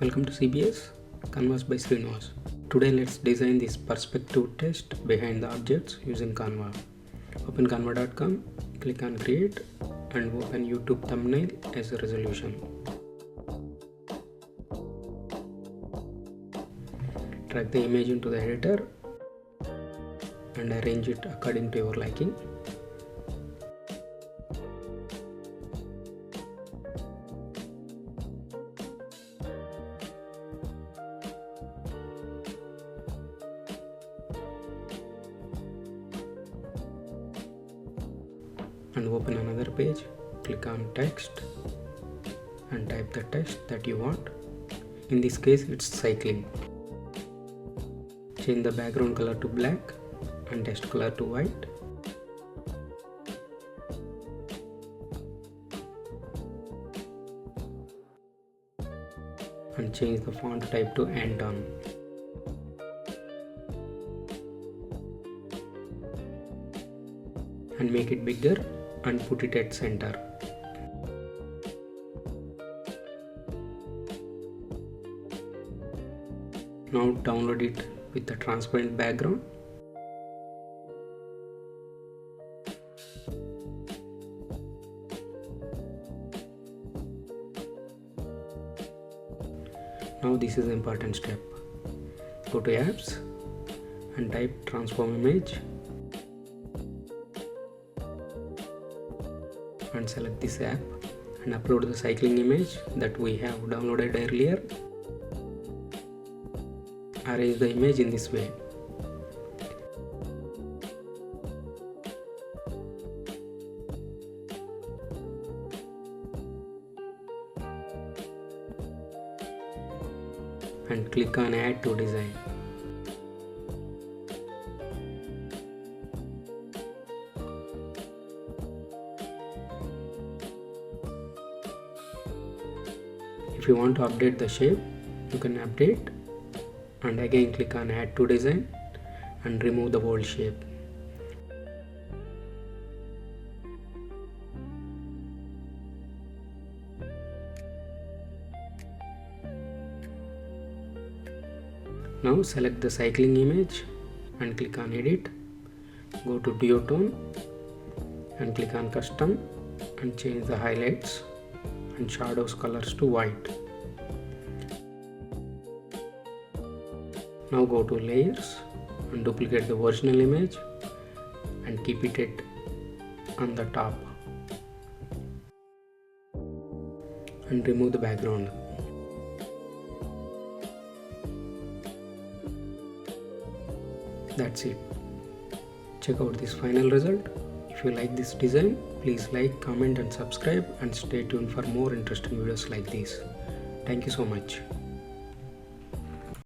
Welcome to CBS Canvas by Srinivas. Today let's design this perspective test behind the objects using Canva. Open canva.com, click on create and open YouTube thumbnail as a resolution. Drag the image into the editor and arrange it according to your liking. And open another page, click on text and type the text that you want. In this case it's cycling. Change the background color to black and text color to white. And change the font type to Anton. And make it bigger and put it at center. Now download it with the transparent background. Now this is an important step. Go to apps and type transform image and select this app and upload the cycling image that we have downloaded earlier. Arrange the image in this way. And click on add to design. If you want to update the shape, you can update and again click on add to design and remove the old shape. Now select the cycling image and click on edit. Go to duotone and click on custom and change the highlights and shadows colors to white. Now go to layers and duplicate the original image and keep it on the top and remove the background. That's it. Check out this final result. If you like this design, please like, comment and subscribe and stay tuned for more interesting videos like this. Thank you so much.